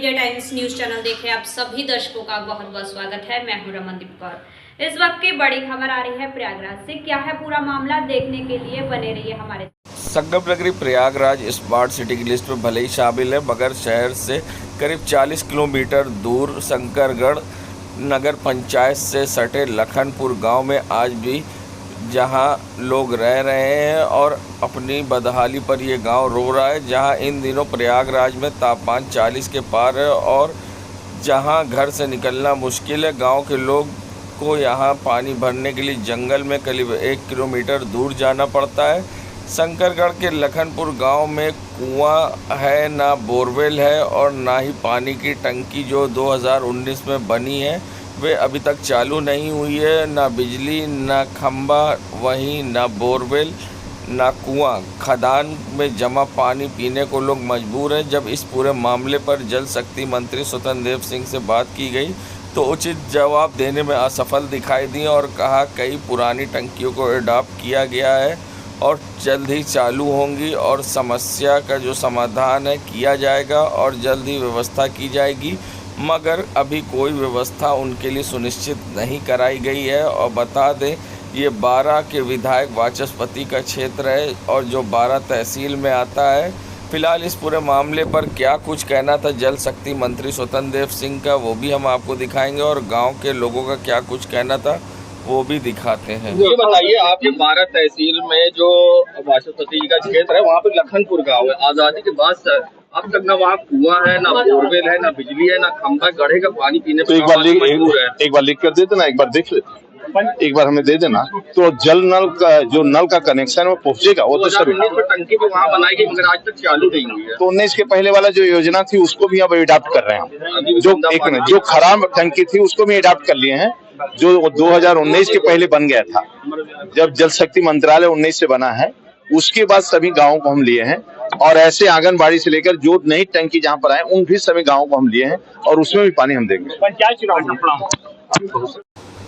Media times news channel देखे आप सभी दर्शकों का बहुत बहुत स्वागत है। मैं हूं रमनदीप कौर। इस वक्त की बड़ी खबर आ रही है प्रयागराज से। क्या है पूरा मामला, देखने के लिए बने रहिए हमारे। संगम नगरी प्रयागराज स्मार्ट सिटी की लिस्ट में भले ही शामिल है, मगर शहर से करीब 40 किलोमीटर दूर शंकरगढ़ नगर पंचायत से सटे लखनपुर गांव में आज भी जहां लोग रह रहे हैं और अपनी बदहाली पर ये गांव रो रहा है। जहां इन दिनों प्रयागराज में तापमान 40 के पार है और जहां घर से निकलना मुश्किल है। गांव के लोग को यहां पानी भरने के लिए जंगल में करीब 1 किलोमीटर दूर जाना पड़ता है। शंकरगढ़ के लखनपुर गांव में कुआं है, ना बोरवेल है और ना ही पानी की टंकी जो 2019 में बनी है वे अभी तक चालू नहीं हुई है। ना बिजली, ना खंबा, वहीं ना बोरवेल, ना कुआं। खदान में जमा पानी पीने को लोग मजबूर हैं। जब इस पूरे मामले पर जल शक्ति मंत्री स्वतंत्र देव सिंह से बात की गई तो उचित जवाब देने में असफल दिखाई दी और कहा कई पुरानी टंकियों को अडॉप्ट किया गया है और जल्द ही चालू होंगी और समस्या का जो समाधान है किया जाएगा और जल्द ही व्यवस्था की जाएगी, मगर अभी कोई व्यवस्था उनके लिए सुनिश्चित नहीं कराई गई है। और बता दें ये 12 के विधायक वाचस्पति का क्षेत्र है और जो 12 तहसील में आता है। फिलहाल इस पूरे मामले पर क्या कुछ कहना था जल शक्ति मंत्री स्वतंत्र देव सिंह का, वो भी हम आपको दिखाएंगे और गांव के लोगों का क्या कुछ कहना था वो भी दिखाते हैं। ये बताइए, आपके 12 तहसील में जो वाचस्पति जी का क्षेत्र है वहाँ पे लखनपुर गांव है। आजादी के बाद से अब तक ना वहाँ कुआं है, ना बोरवेल है, ना बिजली है, ना खंभा, गढ़े का पानी पीने तो एक बार लिख कर दे देना, एक बार देख लेते, एक बार हमें दे देना तो जल नल का जो नल का कनेक्शन वो पहुँचेगा। वो तो सभी टंकी भी वहाँ बनाई गई मगर आज तक चालू नहीं हुई है। तो 19 के पहले वाला जो योजना थी उसको भी अब अडॉप्ट कर रहे हैं। जो खराब टंकी थी उसको भी अडॉप्ट कर लिए हैं, जो 2019 के पहले बन गया था। जब जल शक्ति मंत्रालय 19 से बना है उसके बाद सभी गाँवों को हम लिए हैं और ऐसे आंगनबाड़ी से लेकर जो नई टंकी जहाँ पर आए उन भी सभी गाँवों को हम लिए हैं और उसमें भी पानी हम देंगे।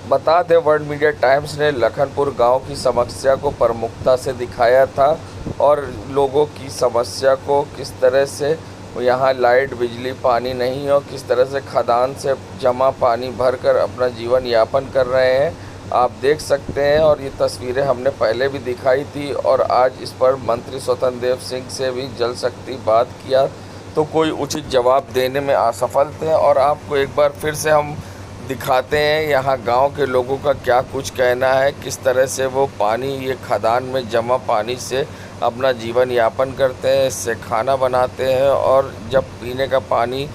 बता दें वर्ल्ड मीडिया टाइम्स ने लखनपुर गांव की समस्या को प्रमुखता से दिखाया था और लोगों की समस्या को किस तरह से यहाँ लाइट, बिजली, पानी नहीं और किस तरह से खदान से जमा पानी भरकर अपना जीवन यापन कर रहे हैं आप देख सकते हैं। और ये तस्वीरें हमने पहले भी दिखाई थी और आज इस पर मंत्री स्वतंत्र देव सिंह से भी जल शक्ति बात किया तो कोई उचित जवाब देने में असफल थे। और आपको एक बार फिर से हम दिखाते हैं यहाँ गांव के लोगों का क्या कुछ कहना है, किस तरह से वो पानी ये खदान में जमा पानी से अपना जीवन यापन करते हैं, इससे खाना बनाते हैं और जब पीने का पानी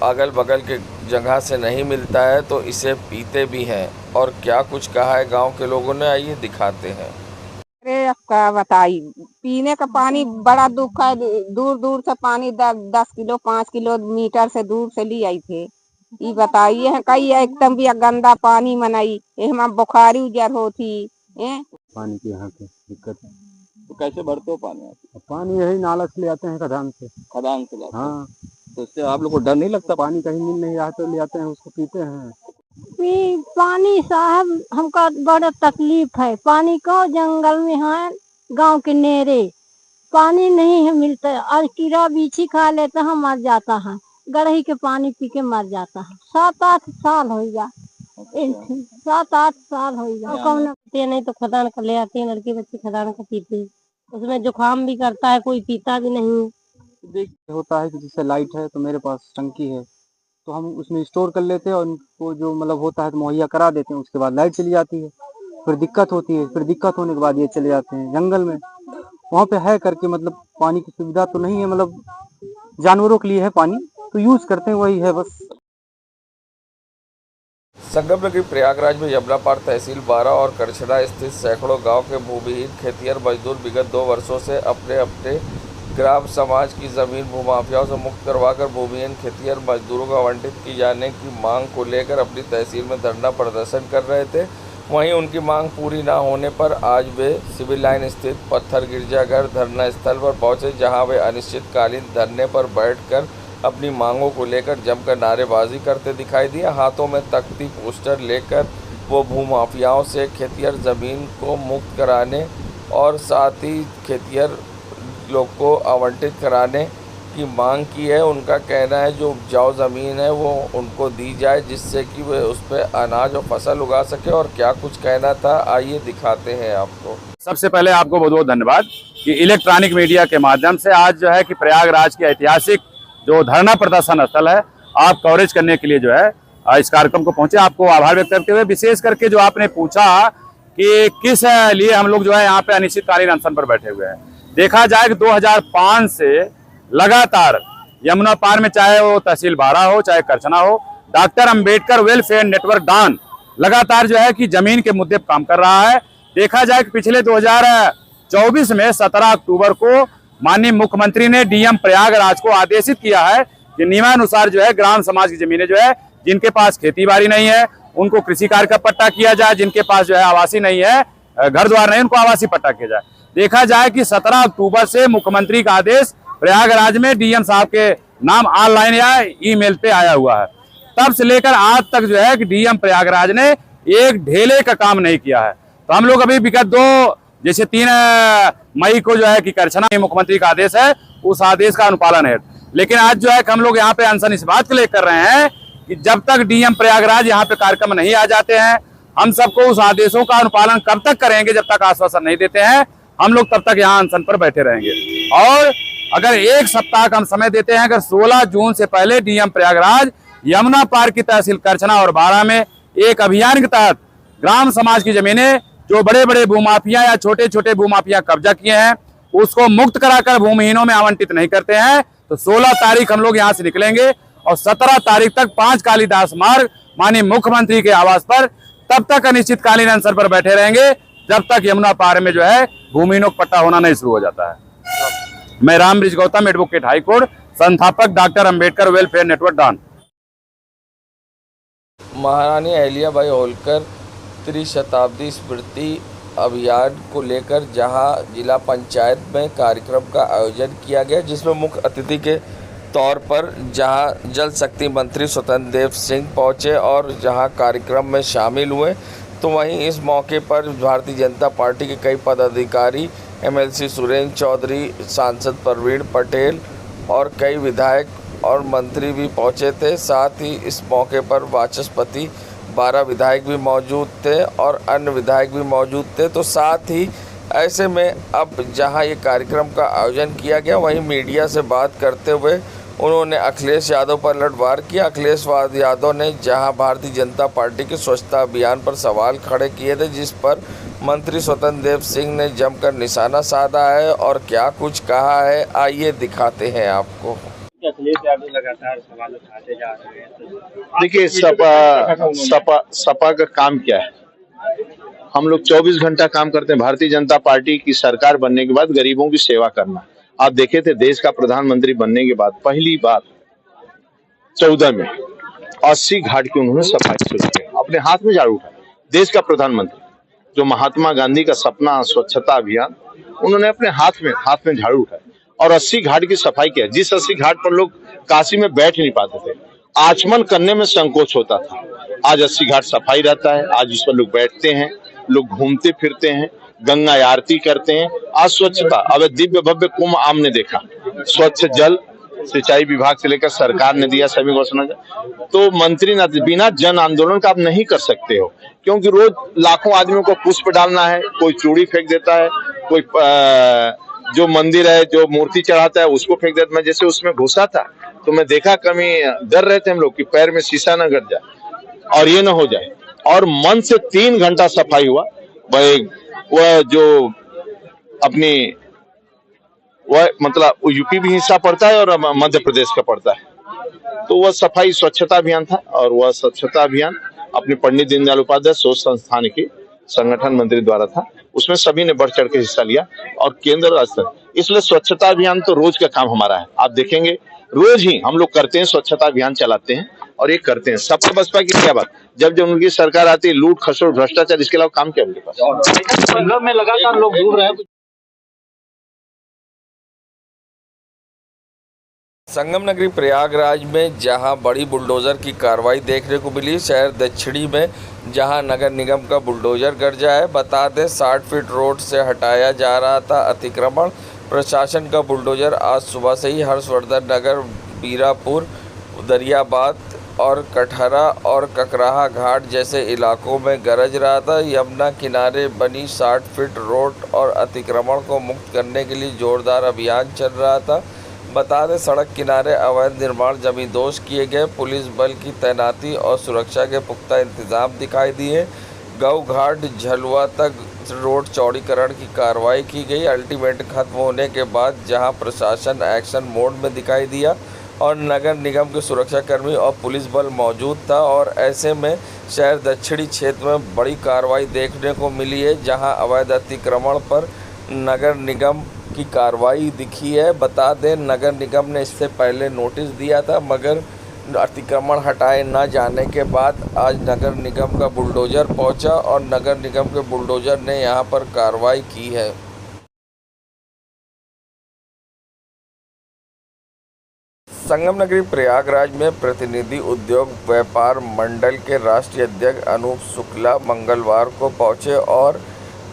अगल बगल के जगह से नहीं मिलता है तो इसे पीते भी हैं। और क्या कुछ कहा है गांव के लोगों ने, आइए दिखाते हैं। अरे का बताई, पीने का पानी बड़ा दुख है। दूर दूर से पानी 10 किलो 5 किलोमीटर से दूर से ली आई थे। ये बताइए है कई एकदम भी गंदा पानी मनाई हम बुखारी उजर होती है। पानी की यहाँ की दिक्कत है। तो कैसे भरते हो पानी? पानी यही नाला से ले आते हैं, खदान से लाते हैं। हाँ, तो इससे आप लोग को डर नहीं लगता? पानी कहीं मिल नहीं रहा तो ले आते हैं, उसको पीते हैं। पानी साहब हमका बड़ा तकलीफ है। पानी को जंगल में है, गांव के नेरे पानी नहीं है मिलता और कीड़ा बीछी खा लेता है, मर जाता है। गढ़ही के पानी पी के मर जाता है। 7-8 साल हो गया। 7-8 साल हो गया। कौन पीते नहीं तो खदान कर ले आते हैं, लड़के बच्चे खदान का पीते। उसमें जुकाम भी करता है, कोई पीता भी नहीं। होता है कि जैसे लाइट है तो मेरे पास टंकी है तो हम उसमें स्टोर कर लेते हैं और उनको जो मतलब होता है तो मुहैया करा देते हैं। उसके बाद लाइट चली जाती है, फिर दिक्कत होती है, फिर दिक्कत होने के बाद ये चले जाते हैं जंगल में। वहाँ पे है करके मतलब पानी की सुविधा तो नहीं है, मतलब जानवरों के लिए है पानी तो यूज करते हैं, वही है बस। संगम नगरी प्रयागराज में यमुना पार तहसील 12 और करछड़ा स्थित सैकड़ों गांव के भूमिहीन खेतिहर मजदूर विगत 2 वर्षों से अपने अपने ग्राम समाज की ज़मीन भूमाफियाओं से मुक्त करवाकर भूमिहीन खेतिहर मजदूरों को आवंटित की जाने की मांग को लेकर अपनी तहसील में धरना प्रदर्शन कर रहे थे। वहीं उनकी मांग पूरी न होने पर आज वे सिविल लाइन स्थित पत्थर गिरजाघर धरना स्थल पर पहुंचे, जहां वे अनिश्चितकालीन धरने पर बैठकर अपनी मांगों को लेकर जमकर नारेबाजी करते दिखाई दिए। हाथों में तख्ती पोस्टर लेकर वो भूमाफियाओं से खेतिहर ज़मीन को मुक्त कराने और साथ ही खेतिहर लोग को आवंटित कराने की मांग की है। उनका कहना है जो उपजाऊ ज़मीन है वो उनको दी जाए जिससे कि वे उस पर अनाज और फसल उगा सके। और क्या कुछ कहना था आइए दिखाते हैं आपको। सबसे पहले आपको बहुत बहुत धन्यवाद कि इलेक्ट्रॉनिक मीडिया के माध्यम से आज जो है कि प्रयागराज के ऐतिहासिक जो धरना प्रदर्शन स्थल है आप कवरेज करने के लिए जो है इस कार्यक्रम को पहुंचे। आपको आभार व्यक्त करते हुए विशेष करके जो आपने पूछा कि किस लिए हम लोग जो है यहाँ पे अनिश्चितकालीन अनशन पर बैठे हुए हैं। देखा जाए कि 2005 से लगातार यमुना पार में चाहे वो तहसील बारा हो चाहे करछना हो, डॉक्टर अंबेडकर वेलफेयर नेटवर्क डान लगातार जो है कि जमीन के मुद्दे पर काम कर रहा है। देखा जाए कि पिछले 2024 में 17 अक्टूबर को माननीय मुख्यमंत्री ने डीएम प्रयागराज को आदेशित किया है कि नियमानुसार जो है ग्राम समाज की जमीनें जो है जिनके पास खेती बाड़ी नहीं है उनको कृषि कार्य का पट्टा किया जाए, जिनके पास जो है आवासीय नहीं है, घर द्वार नहीं, उनको आवासीय पट्टा किया जाए। देखा जाए कि 17 अक्टूबर से मुख्यमंत्री का आदेश प्रयागराज में डीएम साहब के नाम ऑनलाइन या ईमेल पे आया हुआ है। तब से लेकर आज तक जो है कि डीएम प्रयागराज ने एक ढेले का काम नहीं किया है। तो हम लोग अभी विगत 3 मई को जो है कि करछना मुख्यमंत्री का आदेश है, उस आदेश का अनुपालन है। लेकिन आज जो है कि हम लोग यहाँ पे अनशन इस बात के लिए कर रहे हैं कि जब तक डीएम प्रयागराज यहाँ पे कार्यक्रम नहीं आ जाते हैं, हम सबको उस आदेशों का अनुपालन कब तक करेंगे जब तक आश्वासन नहीं देते हैं, हम लोग तब तक यहाँ अनशन पर बैठे रहेंगे। और अगर 1 सप्ताह का हम समय देते हैं, अगर 16 जून से पहले डीएम प्रयागराज यमुना पार की तहसील करछना और बारा में एक अभियान के तहत ग्राम समाज की जमीनें जो बड़े बड़े भूमाफिया या छोटे छोटे भूमाफिया कब्जा किए हैं उसको मुक्त कराकर भूमिहीनों में आवंटित नहीं करते हैं, तो 16 तारीख हम लोग यहाँ से निकलेंगे और 17 तारीख तक 5 कालीदास मार्ग माननीय मुख्यमंत्री के आवास पर तब तक अनिश्चितकालीन अनशन पर बैठे रहेंगे जब तक यमुना पार में जो है भूमिहीनों का पट्टा होना नहीं शुरू हो जाता है। मैं रामबृज गौतम, एडवोकेट हाईकोर्ट, संस्थापक डॉक्टर अंबेडकर वेलफेयर नेटवर्क डान। महारानी अहिल्याबाई होलकर त्रिशताब्दी स्मृति अभियान को लेकर जहां जिला पंचायत में कार्यक्रम का आयोजन किया गया, जिसमें मुख्य अतिथि के तौर पर जहां जल शक्ति मंत्री स्वतंत्र देव सिंह पहुंचे और जहां कार्यक्रम में शामिल हुए, तो वहीं इस मौके पर भारतीय जनता पार्टी के कई पदाधिकारी, एमएलसी सुरेंद्र चौधरी, सांसद प्रवीण पटेल और कई विधायक और मंत्री भी पहुंचे थे। साथ ही इस मौके पर वाचस्पति 12 विधायक भी मौजूद थे और अन्य विधायक भी मौजूद थे। तो साथ ही ऐसे में अब जहां ये कार्यक्रम का आयोजन किया गया, वहीं मीडिया से बात करते हुए उन्होंने अखिलेश यादव पर लठबार किया। अखिलेश यादव ने जहां भारतीय जनता पार्टी के स्वच्छता अभियान पर सवाल खड़े किए थे, जिस पर मंत्री स्वतंत्र देव सिंह ने जमकर निशाना साधा है और क्या कुछ कहा है आइए दिखाते हैं आपको। अखिलेश यादव लगातार सवाल उठाते जा रहे हैं। देखिए, सपा का काम क्या है? हम लोग 24 घंटा काम करते हैं। भारतीय जनता पार्टी की सरकार बनने के बाद गरीबों की सेवा करना। आप देखे थे देश का प्रधानमंत्री बनने के बाद पहली बार 14 में 80 घाट की उन्होंने सफाई शुरू की, अपने हाथ में झाड़ू उठाया। देश का प्रधानमंत्री जो महात्मा गांधी का सपना स्वच्छता अभियान, उन्होंने अपने हाथ में झाड़ू उठाया और 80 घाट की सफाई किया। जिस 80 घाट पर लोग काशी में बैठ नहीं पाते थे, आचमन करने में संकोच होता था, आज 80 घाट सफाई रहता है। आज इस पर लोग बैठते हैं, लोग घूमते फिरते हैं, गंगा आरती करते हैं। आज स्वच्छता, अब दिव्य भव्य कुंभ आपने देखा, स्वच्छ जल सिंचाई विभाग से लेकर सरकार ने दिया सभी घोषणा। तो मंत्री ना बिना जन आंदोलन का आप नहीं कर सकते हो, क्योंकि रोज लाखों आदमियों को पुष्प डालना है, कोई चूड़ी फेंक देता है, कोई जो मंदिर है जो मूर्ति चढ़ाता है उसको फेंक देता। मैं जैसे उसमें घुसा था तो मैं देखा कभी डर रहे थे हम लोग कि पैर में शीशा न गिर जाए और ये न हो जाए। और मन से 3 घंटा सफाई हुआ। वह जो अपनी वह मतलब यूपी भी हिस्सा पड़ता है और मध्य प्रदेश का पड़ता है, तो वह सफाई स्वच्छता अभियान था। और वह स्वच्छता अभियान अपने पंडित दीनदयाल उपाध्याय शोध संस्थान के संगठन मंत्री द्वारा था। उसमें सभी ने बढ़ चढ़ के हिस्सा लिया और केंद्र राष्ट्र। इसलिए स्वच्छता अभियान तो रोज का काम हमारा है। आप देखेंगे रोज ही हम लोग करते हैं, स्वच्छता अभियान चलाते हैं और ये करते हैं। सपा बसपा की क्या बात, जब उनकी सरकार आती है लूट खसोट भ्रष्टाचार, इसके अलावा काम क्या उनके पास? में लगातार लोग डूब रहे हैं। संगम नगरी प्रयागराज में जहां बड़ी बुलडोजर की कार्रवाई देखने को मिली, शहर दक्षिणी में जहां नगर निगम का बुलडोजर गर्जा है। बता दें 60 फीट रोड से हटाया जा रहा था अतिक्रमण, प्रशासन का बुलडोजर आज सुबह से ही हर्षवर्धन नगर, बीरापुर, दरियाबाद और कटहरा और ककराहा घाट जैसे इलाकों में गरज रहा था। यमुना किनारे बनी 60 फीट रोड और अतिक्रमण को मुक्त करने के लिए जोरदार अभियान चल रहा था। बता दें, सड़क किनारे अवैध निर्माण जमींदोज किए गए। पुलिस बल की तैनाती और सुरक्षा के पुख्ता इंतजाम दिखाई दिए। गऊ घाट झलुआ तक रोड चौड़ीकरण की कार्रवाई की गई। अल्टीमेटम खत्म होने के बाद जहां प्रशासन एक्शन मोड में दिखाई दिया और नगर निगम के सुरक्षाकर्मी और पुलिस बल मौजूद था, और ऐसे में शहर दक्षिणी क्षेत्र में बड़ी कार्रवाई देखने को मिली है, जहां अवैध अतिक्रमण पर नगर निगम की कार्रवाई दिखी है। बता दें, नगर निगम ने इससे पहले नोटिस दिया था, मगर अतिक्रमण हटाए न जाने के बाद आज नगर निगम का बुलडोजर पहुंचा और नगर निगम के बुलडोजर ने यहां पर कार्रवाई की है। संगम नगरी प्रयागराज में प्रतिनिधि उद्योग व्यापार मंडल के राष्ट्रीय अध्यक्ष अनूप शुक्ला मंगलवार को पहुंचे और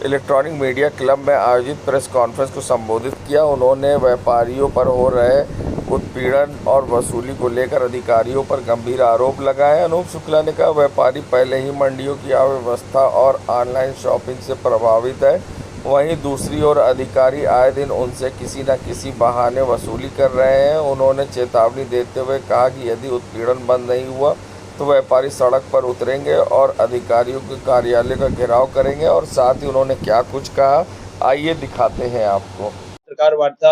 इलेक्ट्रॉनिक मीडिया क्लब में आयोजित प्रेस कॉन्फ्रेंस को संबोधित किया। उन्होंने व्यापारियों पर हो रहे उत्पीड़न और वसूली को लेकर अधिकारियों पर गंभीर आरोप लगाए। अनूप शुक्ला ने कहा, व्यापारी पहले ही मंडियों की अव्यवस्था और ऑनलाइन शॉपिंग से प्रभावित है, वहीं दूसरी ओर अधिकारी आए दिन उनसे किसी न किसी बहाने वसूली कर रहे हैं। उन्होंने चेतावनी देते हुए कहा कि यदि उत्पीड़न बंद नहीं हुआ तो व्यापारी सड़क पर उतरेंगे और अधिकारियों के कार्यालय का घेराव करेंगे। और साथ ही उन्होंने क्या कुछ कहा, आइए दिखाते हैं आपको। पत्रकार वार्ता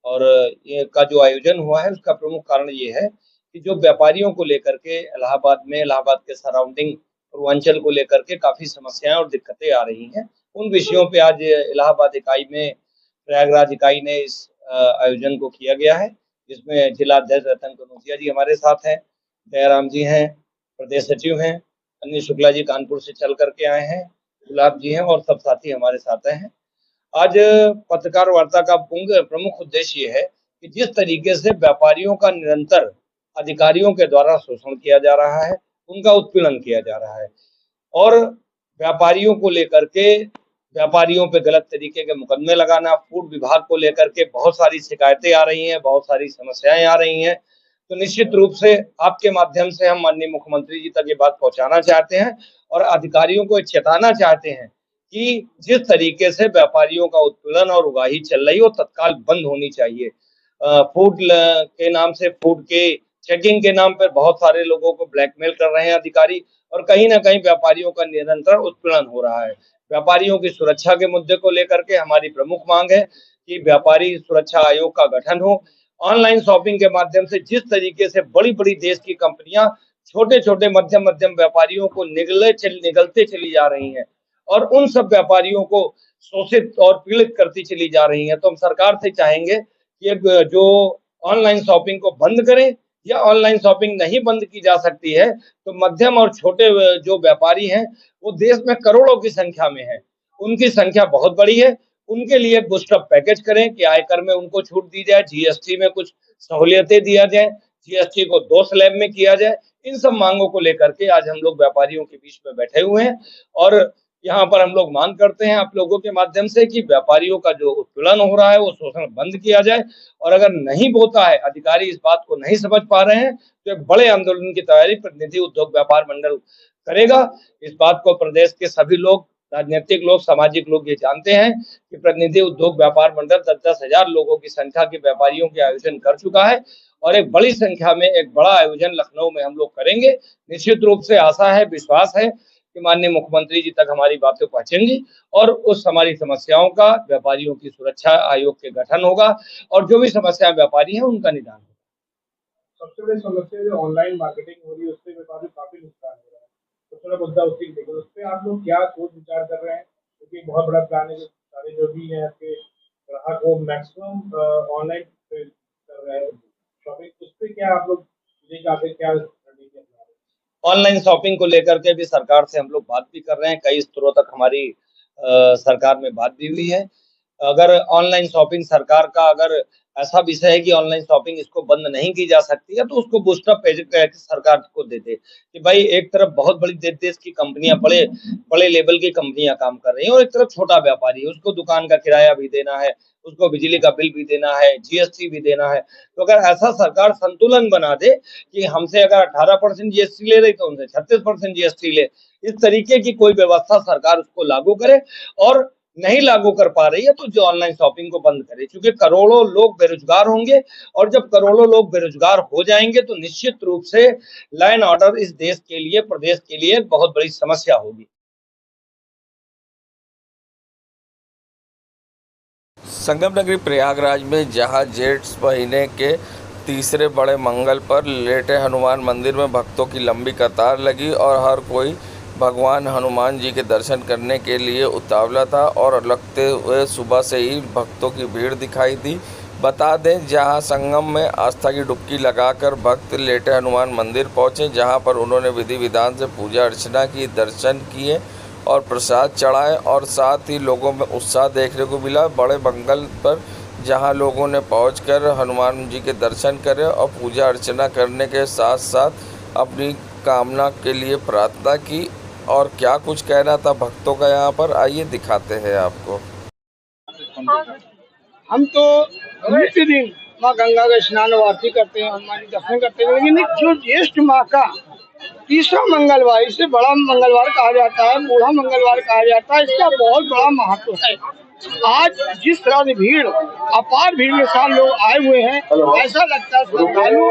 और ये का जो आयोजन हुआ है, उसका प्रमुख कारण ये है कि जो व्यापारियों को लेकर के इलाहाबाद के सराउंडिंग पूर्वांचल को लेकर के काफी समस्याएं और दिक्कतें आ रही हैं, उन विषयों पे आज इलाहाबाद इकाई में, प्रयागराज इकाई ने इस आयोजन को किया गया है, जिसमें जिला अध्यक्ष रतन कनौजिया जी हमारे साथ हैं, दयाराम जी हैं, प्रदेश सचिव हैं, अनिल शुक्ला जी कानपुर से चल करके आए हैं, गुलाब जी हैं और सब साथी हमारे साथ हैं। आज पत्रकार वार्ता का प्रमुख उद्देश्य ये है कि जिस तरीके से व्यापारियों का निरंतर अधिकारियों के द्वारा शोषण किया जा रहा है, उनका उत्पीड़न किया जा रहा है और व्यापारियों को लेकर के व्यापारियों पे गलत तरीके के मुकदमे लगाना, फूड विभाग को लेकर के बहुत सारी शिकायतें आ रही हैं, बहुत सारी समस्याएं आ रही हैं। तो निश्चित रूप से आपके माध्यम से हम माननीय मुख्यमंत्री जी तक ये बात पहुंचाना चाहते हैं और अधिकारियों को चेताना चाहते हैं कि जिस तरीके से व्यापारियों का उत्पीड़न और उगाही चल रही हो, तत्काल बंद होनी चाहिए। फूड के नाम से, फूड के चेकिंग के नाम पर बहुत सारे लोगों को ब्लैकमेल कर रहे हैं अधिकारी, और कहीं ना कहीं व्यापारियों का निरंतर उत्पीड़न हो रहा है। व्यापारियों की सुरक्षा के मुद्दे को लेकर के हमारी प्रमुख मांग है कि व्यापारी सुरक्षा आयोग का गठन हो। ऑनलाइन शॉपिंग के माध्यम से जिस तरीके से बड़ी बड़ी देश की कंपनियां छोटे छोटे मध्यम व्यापारियों को निगलते चली जा रही हैं और उन सब व्यापारियों को शोषित और पीड़ित करती चली जा रही हैं, तो हम सरकार से चाहेंगे कि जो ऑनलाइन शॉपिंग को बंद करें, या ऑनलाइन शॉपिंग नहीं बंद की जा सकती है तो मध्यम और छोटे जो व्यापारी हैं वो देश में करोड़ों की संख्या में है, उनकी संख्या बहुत बड़ी है, उनके लिए बूस्टअप पैकेज करें कि आयकर में उनको छूट दी जाए, जीएसटी में कुछ सहूलियतें दिया जाए, जीएसटी को 2 स्लैब में किया जाए। इन सब मांगों को लेकर के आज हम लोग व्यापारियों के बीच में बैठे हुए हैं और यहाँ पर हम लोग मांग करते हैं आप लोगों के माध्यम से कि व्यापारियों का जो उत्पीड़न हो रहा है वो शोषण बंद किया जाए, और अगर नहीं होता है, अधिकारी इस बात को नहीं समझ पा रहे हैं, तो एक बड़े आंदोलन की तैयारी प्रतिनिधि उद्योग व्यापार मंडल करेगा। इस बात को प्रदेश के सभी लोग, राजनीतिक लोग, सामाजिक लोग ये जानते हैं कि प्रतिनिधि उद्योग व्यापार मंडल 10-10 हजार लोगों की संख्या के व्यापारियों के आयोजन कर चुका है और एक बड़ी संख्या में एक बड़ा आयोजन लखनऊ में हम लोग करेंगे। निश्चित रूप से आशा है, विश्वास है कि माननीय मुख्यमंत्री जी तक हमारी बातें पहुंचेंगी और उस हमारी समस्याओं का, व्यापारियों की सुरक्षा आयोग के गठन होगा और जो भी समस्या व्यापारी है उनका निदान होगा। सबसे बड़ी समस्या जो ऑनलाइन मार्केटिंग हो रही है उससे व्यापारी काफी नुकसान हो रहा है, तो थोड़ा मुद्दा उस पर आप लोग क्या सोच विचार कर रहे हैं, क्योंकि बहुत बड़ा प्लान है, सारे जो भी है आपके ग्राहक को मैक्सिमम ऑनलाइन कर रहे हैं शॉपिंग, उस पर क्या आप लोग क्या ऑनलाइन शॉपिंग को लेकर के भी सरकार से हम लोग बात भी कर रहे हैं, कई स्तरों तक हमारी सरकार में बात भी हुई है। अगर ऑनलाइन शॉपिंग सरकार का अगर ऐसा विषय है कि ऑनलाइन शॉपिंग इसको बंद नहीं की जा सकती है, तो उसको बूस्टअप सरकार को देते कि भाई एक तरफ बहुत बड़ी देश की कंपनियां, बड़े लेवल की कंपनियां काम कर रही हैं और एक तरफ छोटा व्यापारी है, उसको दुकान का किराया भी देना है, उसको बिजली का बिल भी देना है, जीएसटी भी देना है। तो अगर ऐसा सरकार संतुलन बना दे कि हमसे अगर 18% जीएसटी ले रही तो उनसे 36% जीएसटी ले, इस तरीके की कोई व्यवस्था सरकार उसको लागू करे, और नहीं लागू कर पा रही है तो जो ऑनलाइन शॉपिंग को बंद करे, क्योंकि करोड़ों लोग बेरोजगार होंगे और जब करोड़ों लोग बेरोजगार हो जाएंगे तो निश्चित रूप से लॉ एंड ऑर्डर इस देश के लिए, प्रदेश के लिए बहुत बड़ी समस्या होगी। संगम नगरी प्रयागराज में जहां जेठ महीने के तीसरे बड़े मंगल पर लेटे हनुमान मंदिर में भक्तों की लंबी कतार लगी और हर कोई भगवान हनुमान जी के दर्शन करने के लिए उतावला था और लगते हुए सुबह से ही भक्तों की भीड़ दिखाई दी। बता दें, जहां संगम में आस्था की डुबकी लगाकर भक्त लेटे हनुमान मंदिर पहुंचे, जहां पर उन्होंने विधि विधान से पूजा अर्चना की, दर्शन किए और प्रसाद चढ़ाए और साथ ही लोगों में उत्साह देखने को मिला। बड़े मंगल पर जहां लोगों ने पहुंचकर हनुमान जी के दर्शन करे और पूजा अर्चना करने के साथ साथ अपनी कामना के लिए प्रार्थना की। और क्या कुछ कहना था भक्तों का यहाँ पर, आइए दिखाते हैं आपको। हम तो नित्य दिन माँ गंगा का स्नान और आरती करते हैं, हनुमान जी दर्शन करते हैं, लेकिन जो ज्येष्ठ माह का तीसरा मंगलवार, इसे बड़ा मंगलवार कहा जाता है, बूढ़ा मंगलवार कहा जाता है, इसका बहुत बड़ा महत्व है। आज जिस तरह की भीड़, अपार भीड़ के साथ लोग आए हुए हैं, ऐसा लगता है श्रद्धालु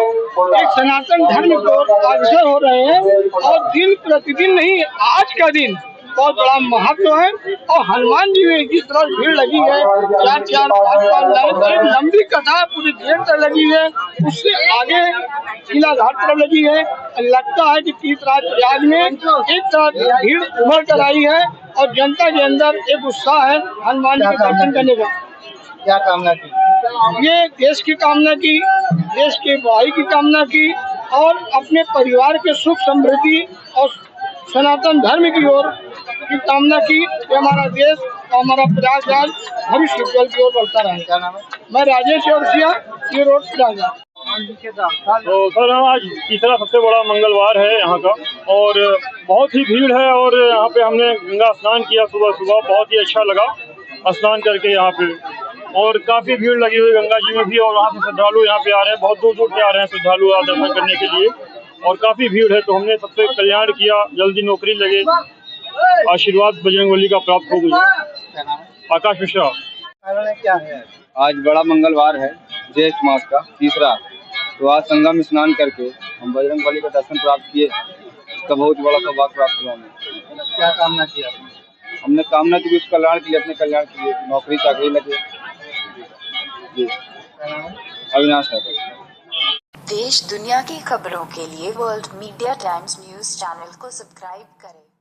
एक सनातन धर्म को अग्रसर हो रहे हैं और दिन प्रतिदिन नहीं, आज का दिन बहुत बड़ा महत्व है। और हनुमान जी में जिस तरह भीड़ लगी है, 4-4, 5-5 लाइन, लंबी कतार पूरी देर तक लगी है, उससे आगे किला घाट तरफ लगी है। लगता है कि तीर्थराज प्रयाग में एक तरह भीड़ उभर कर आई है और जनता के अंदर एक उत्साह है हनुमान जी के दर्शन करने का। क्या कामना की? ये देश की कामना की, देश के भलाई की कामना की और अपने परिवार के सुख समृद्धि और सनातन धर्म की ओर की कामना की। हमारा देश और हमारा प्रयागराज भविष्य उज्जवल की ओर बढ़ता रहेगा। मैं राजेश चौरसिया, ये रोड प्रयागराज। तो सर, आज तीसरा सबसे बड़ा मंगलवार है यहाँ का और बहुत ही भीड़ है और यहाँ पे हमने गंगा स्नान किया सुबह सुबह, बहुत ही अच्छा लगा स्नान करके यहाँ पे। और काफ़ी भीड़ लगी हुई गंगा जी में भी और वहाँ से श्रद्धालु यहाँ पे आ रहे हैं, बहुत दूर दूर से आ रहे हैं श्रद्धालु दर्शन करने के लिए और काफ़ी भीड़ है। तो हमने सबसे कल्याण किया, जल्दी नौकरी लगे, आशीर्वाद बजरंगबली का प्राप्त हो गई। आकाश मिश्रा। क्या है? आज बड़ा मंगलवार है, ज्येष्ठ मास का तीसरा, तो आज संगम में स्नान करके हम बजरंगबली का दर्शन प्राप्त किए, इसका बहुत बड़ा सौभाग्य प्राप्त हुआ हमें। क्या कामना किया? हमने कामना की कुछ कल्याण के लिए, अपने कल्याण के लिए, नौकरी चाकरी लगे। जी, अविनाश है। देश दुनिया की खबरों के लिए world media times news channel को सब्सक्राइब करें।